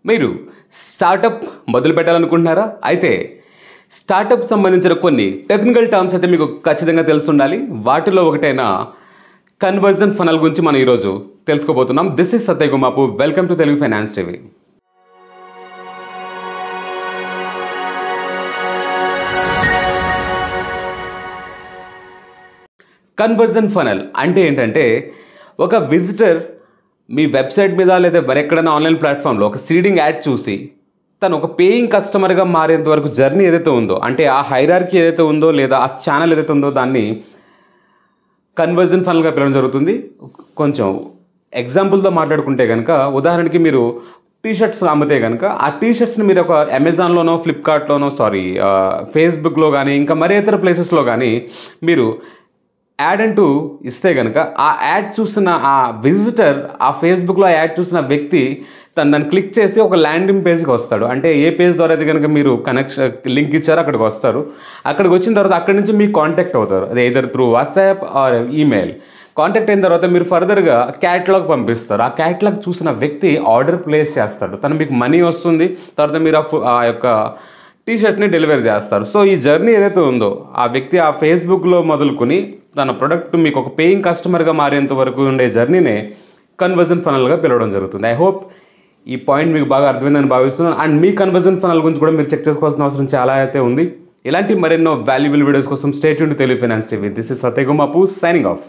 మీరు స్టార్టప్ మొదలు పెట్టాలనుకుంటున్నారా? అయితే స్టార్టప్ సంబంధించిన కొన్ని టెక్నికల్ టర్మ్స్ అయితే మీకు ఖచ్చితంగా తెలిసి ఉండాలి. వాటిలో ఒకటైన కన్వర్జన్ ఫనల్ గురించి మనం ఈరోజు తెలుసుకోబోతున్నాం. This is Satya Gumapu. Welcome to Telugu finance TV. Conversion funnel అంటే ఏంటంటే, ఒక విజిటర్ మీ వెబ్సైట్ మీద లేదా మరెక్కడైనా ఆన్లైన్ ప్లాట్ఫామ్లో ఒక సీడింగ్ యాడ్ చూసి తను ఒక పేయింగ్ కస్టమర్గా మారేంత వరకు జర్నీ ఏదైతే ఉందో, అంటే ఆ హైరార్కీ ఏదైతే ఉందో లేదా ఆ ఛానల్ ఏదైతే ఉందో దాన్ని కన్వర్జన్ ఫనల్గా పిలవడం జరుగుతుంది. కొంచెం ఎగ్జాంపుల్తో మాట్లాడుకుంటే కనుక, ఉదాహరణకి మీరు టీషర్ట్స్ అమ్మితే కనుక ఆ టీషర్ట్స్ని మీరు ఒక అమెజాన్లోనో ఫ్లిప్కార్ట్లోనో ఫేస్బుక్లో కానీ ఇంకా మరే ఇతర ప్లేసెస్లో కానీ మీరు యాడ్ అంటూ ఇస్తే కనుక ఆ యాడ్ చూసిన ఆ విజిటర్, ఆ ఫేస్బుక్లో యాడ్ చూసిన వ్యక్తి దాన్ని క్లిక్ చేసి ఒక ల్యాండింగ్ పేజ్కి వస్తాడు. అంటే ఏ పేజ్ ద్వారా అయితే కనుక మీరు లింక్ ఇచ్చారో అక్కడికి వస్తారు. అక్కడికి వచ్చిన తర్వాత అక్కడి నుంచి మీకు కాంటాక్ట్ అవుతారు. అది either through WhatsApp or email. Contact అయిన తర్వాత మీరు ఫర్దర్గా క్యాటలాగ్ పంపిస్తారు. ఆ క్యాటలాగ్ చూసిన వ్యక్తి ఆర్డర్ ప్లేస్ చేస్తాడు. తను మీకు మనీ వస్తుంది. తర్వాత మీరు ఆ యొక్క టీషర్ట్ని డెలివరీ చేస్తారు. సో ఈ జర్నీ ఏదైతే ఉందో, ఆ వ్యక్తి ఆ ఫేస్బుక్లో మొదలుకొని తన ప్రొడక్ట్ మీకు ఒక పేయింగ్ కస్టమర్గా మారేంత వరకు ఉండే జర్నీనే కన్వర్జన్ ఫనల్గా పిలవడం జరుగుతుంది. ఐ హోప్ ఈ పాయింట్ మీకు బాగా అర్థమైందని భావిస్తున్నాను. అండ్ మీ కన్వర్జన్ ఫనల్ గురించి కూడా మీరు చెక్ చేసుకోవాల్సిన అవసరం చాలా అయితే ఉంది. ఇలాంటి మరెన్నో వాల్యుబుల్ వీడియోస్ కోసం stay tune to Telugu finance TV. This is Satya Gumapu signing of.